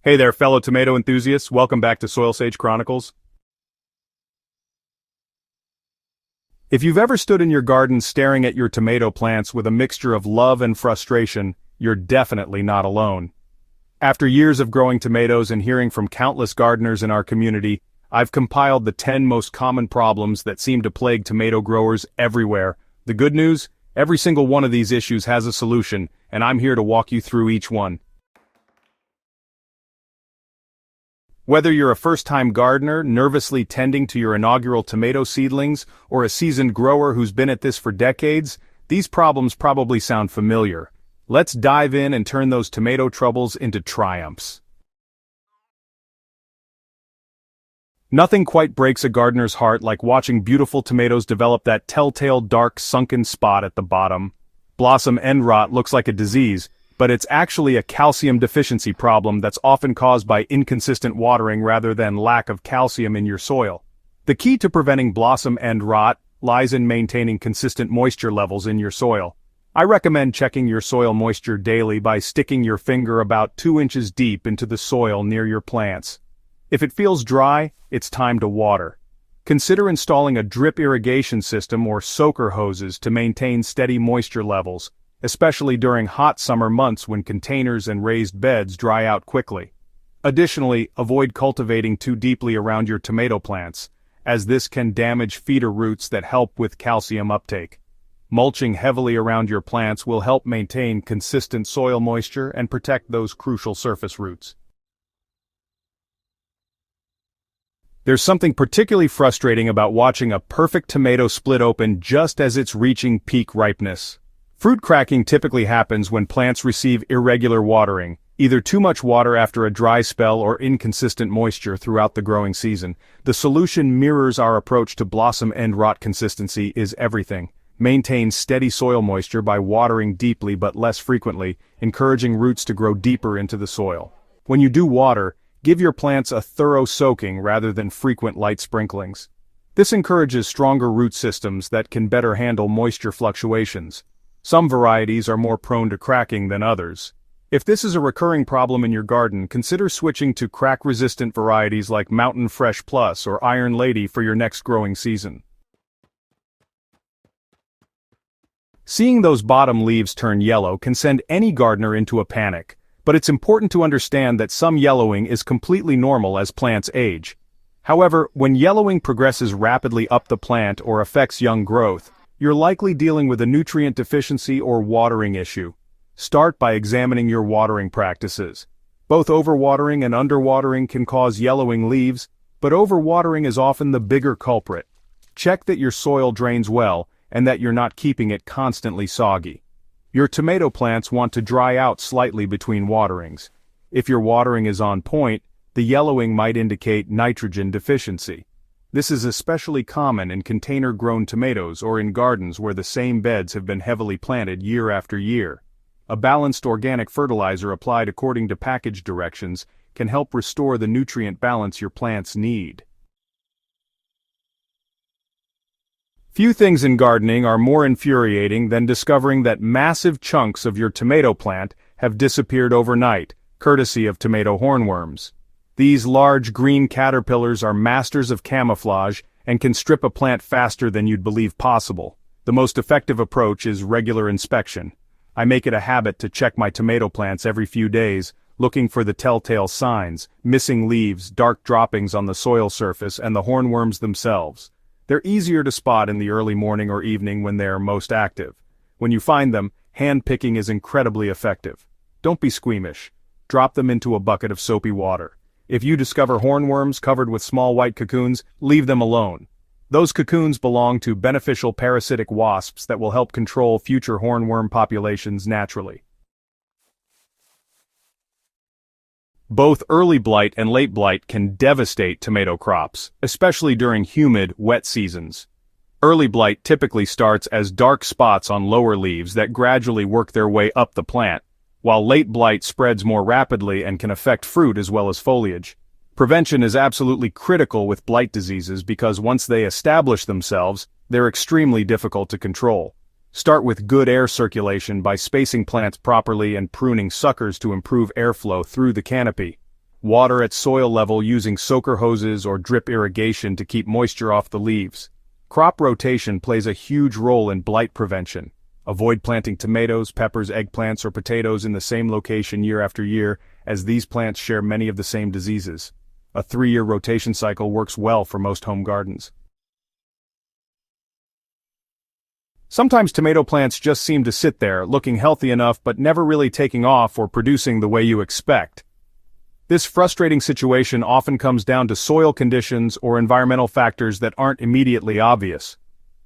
Hey there, fellow tomato enthusiasts. Welcome back to Soilsage Chronicles. If you've ever stood in your garden staring at your tomato plants with a mixture of love and frustration, you're definitely not alone. After years of growing tomatoes and hearing from countless gardeners in our community, I've compiled the 10 most common problems that seem to plague tomato growers everywhere. The good news? Every single one of these issues has a solution, and I'm here to walk you through each one. Whether you're a first-time gardener nervously tending to your inaugural tomato seedlings, or a seasoned grower who's been at this for decades, these problems probably sound familiar. Let's dive in and turn those tomato troubles into triumphs. Nothing quite breaks a gardener's heart like watching beautiful tomatoes develop that telltale dark sunken spot at the bottom. Blossom end rot looks like a disease, but it's actually a calcium deficiency problem that's often caused by inconsistent watering rather than lack of calcium in your soil. The key to preventing blossom end rot lies in maintaining consistent moisture levels in your soil. I recommend checking your soil moisture daily by sticking your finger about 2 inches deep into the soil near your plants. If it feels dry, it's time to water. Consider installing a drip irrigation system or soaker hoses to maintain steady moisture levels, especially during hot summer months when containers and raised beds dry out quickly. Additionally, avoid cultivating too deeply around your tomato plants, as this can damage feeder roots that help with calcium uptake. Mulching heavily around your plants will help maintain consistent soil moisture and protect those crucial surface roots. There's something particularly frustrating about watching a perfect tomato split open just as it's reaching peak ripeness. Fruit cracking typically happens when plants receive irregular watering, either too much water after a dry spell or inconsistent moisture throughout the growing season. The solution mirrors our approach to blossom end rot. Consistency is everything. Maintain steady soil moisture by watering deeply but less frequently, encouraging roots to grow deeper into the soil. When you do water, give your plants a thorough soaking rather than frequent light sprinklings. This encourages stronger root systems that can better handle moisture fluctuations. Some varieties are more prone to cracking than others. If this is a recurring problem in your garden, consider switching to crack-resistant varieties like Mountain Fresh Plus or Iron Lady for your next growing season. Seeing those bottom leaves turn yellow can send any gardener into a panic, but it's important to understand that some yellowing is completely normal as plants age. However, when yellowing progresses rapidly up the plant or affects young growth, you're likely dealing with a nutrient deficiency or watering issue. Start by examining your watering practices. Both overwatering and underwatering can cause yellowing leaves, but overwatering is often the bigger culprit. Check that your soil drains well and that you're not keeping it constantly soggy. Your tomato plants want to dry out slightly between waterings. If your watering is on point, the yellowing might indicate nitrogen deficiency. This is especially common in container-grown tomatoes or in gardens where the same beds have been heavily planted year after year. A balanced organic fertilizer applied according to package directions can help restore the nutrient balance your plants need. Few things in gardening are more infuriating than discovering that massive chunks of your tomato plant have disappeared overnight, courtesy of tomato hornworms. These large green caterpillars are masters of camouflage and can strip a plant faster than you'd believe possible. The most effective approach is regular inspection. I make it a habit to check my tomato plants every few days, looking for the telltale signs, missing leaves, dark droppings on the soil surface, and the hornworms themselves. They're easier to spot in the early morning or evening when they are most active. When you find them, hand-picking is incredibly effective. Don't be squeamish. Drop them into a bucket of soapy water. If you discover hornworms covered with small white cocoons, leave them alone. Those cocoons belong to beneficial parasitic wasps that will help control future hornworm populations naturally. Both early blight and late blight can devastate tomato crops, especially during humid, wet seasons. Early blight typically starts as dark spots on lower leaves that gradually work their way up the plant, while late blight spreads more rapidly and can affect fruit as well as foliage. Prevention is absolutely critical with blight diseases because once they establish themselves, they're extremely difficult to control. Start with good air circulation by spacing plants properly and pruning suckers to improve airflow through the canopy. Water at soil level using soaker hoses or drip irrigation to keep moisture off the leaves. Crop rotation plays a huge role in blight prevention. Avoid planting tomatoes, peppers, eggplants, or potatoes in the same location year after year, as these plants share many of the same diseases. A 3-year rotation cycle works well for most home gardens. Sometimes tomato plants just seem to sit there, looking healthy enough but never really taking off or producing the way you expect. This frustrating situation often comes down to soil conditions or environmental factors that aren't immediately obvious.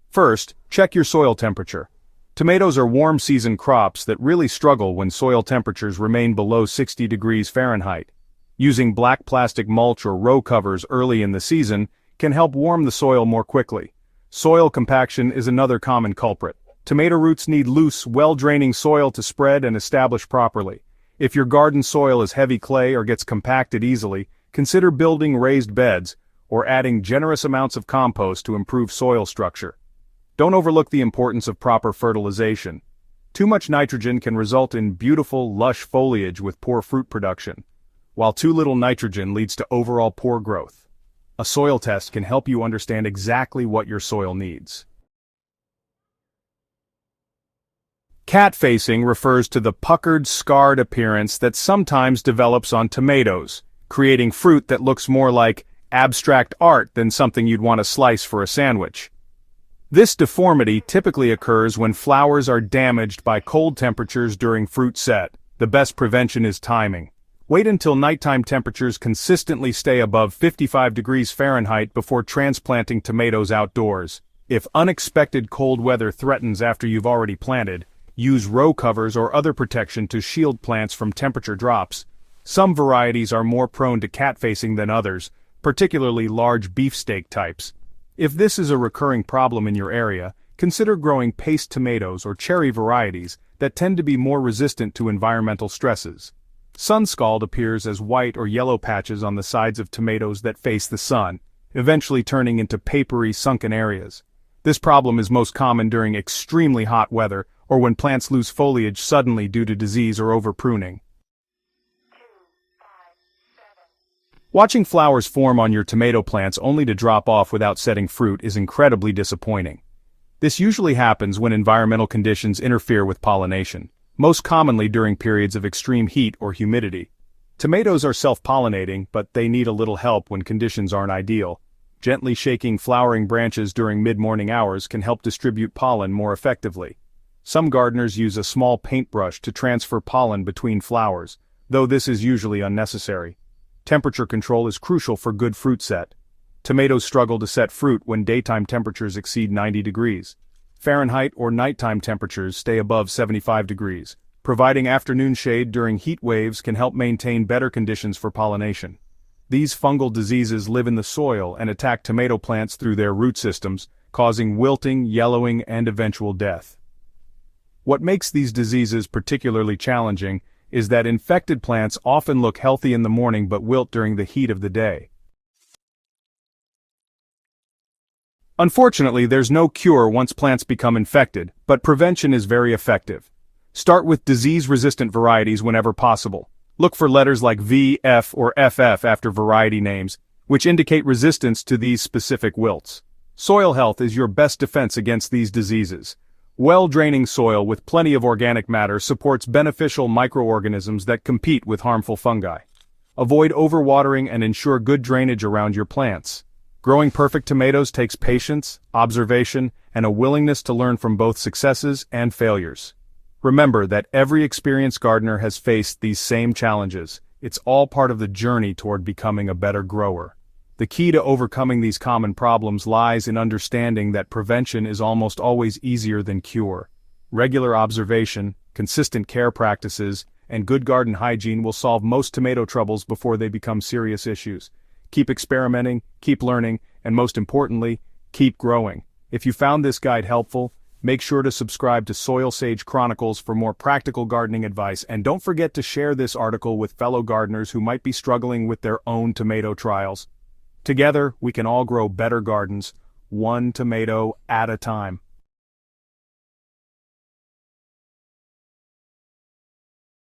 First, check your soil temperature. Tomatoes are warm season crops that really struggle when soil temperatures remain below 60 degrees Fahrenheit. Using black plastic mulch or row covers early in the season can help warm the soil more quickly. Soil compaction is another common culprit. Tomato roots need loose, well-draining soil to spread and establish properly. If your garden soil is heavy clay or gets compacted easily, consider building raised beds or adding generous amounts of compost to improve soil structure. Don't overlook the importance of proper fertilization. Too much nitrogen can result in beautiful, lush foliage with poor fruit production, while too little nitrogen leads to overall poor growth. A soil test can help you understand exactly what your soil needs. Cat facing refers to the puckered, scarred appearance that sometimes develops on tomatoes, creating fruit that looks more like abstract art than something you'd want to slice for a sandwich. This deformity typically occurs when flowers are damaged by cold temperatures during fruit set. The best prevention is timing. Wait until nighttime temperatures consistently stay above 55 degrees Fahrenheit before transplanting tomatoes outdoors. If unexpected cold weather threatens after you've already planted, use row covers or other protection to shield plants from temperature drops. Some varieties are more prone to cat facing than others, particularly large beefsteak types. If this is a recurring problem in your area, consider growing paste tomatoes or cherry varieties that tend to be more resistant to environmental stresses. Sun scald appears as white or yellow patches on the sides of tomatoes that face the sun, eventually turning into papery, sunken areas. This problem is most common during extremely hot weather or when plants lose foliage suddenly due to disease or over-pruning. Watching flowers form on your tomato plants only to drop off without setting fruit is incredibly disappointing. This usually happens when environmental conditions interfere with pollination, most commonly during periods of extreme heat or humidity. Tomatoes are self-pollinating, but they need a little help when conditions aren't ideal. Gently shaking flowering branches during mid-morning hours can help distribute pollen more effectively. Some gardeners use a small paintbrush to transfer pollen between flowers, though this is usually unnecessary. Temperature control is crucial for good fruit set. Tomatoes struggle to set fruit when daytime temperatures exceed 90 degrees Fahrenheit or nighttime temperatures stay above 75 degrees. Providing afternoon shade during heat waves can help maintain better conditions for pollination. These fungal diseases live in the soil and attack tomato plants through their root systems, causing wilting, yellowing, and eventual death. What makes these diseases particularly challenging is that infected plants often look healthy in the morning but wilt during the heat of the day. Unfortunately, there's no cure once plants become infected, but prevention is very effective. Start with disease-resistant varieties whenever possible. Look for letters like V, F, or FF after variety names, which indicate resistance to these specific wilts. Soil health is your best defense against these diseases. Well-draining soil with plenty of organic matter supports beneficial microorganisms that compete with harmful fungi. Avoid overwatering and ensure good drainage around your plants. Growing perfect tomatoes takes patience, observation, and a willingness to learn from both successes and failures. Remember that every experienced gardener has faced these same challenges. It's all part of the journey toward becoming a better grower. The key to overcoming these common problems lies in understanding that prevention is almost always easier than cure. Regular observation, consistent care practices, and good garden hygiene will solve most tomato troubles before they become serious issues. Keep experimenting, keep learning, and most importantly, keep growing. If you found this guide helpful, make sure to subscribe to Soilsage Chronicles for more practical gardening advice, and don't forget to share this article with fellow gardeners who might be struggling with their own tomato trials. Together, we can all grow better gardens, one tomato at a time.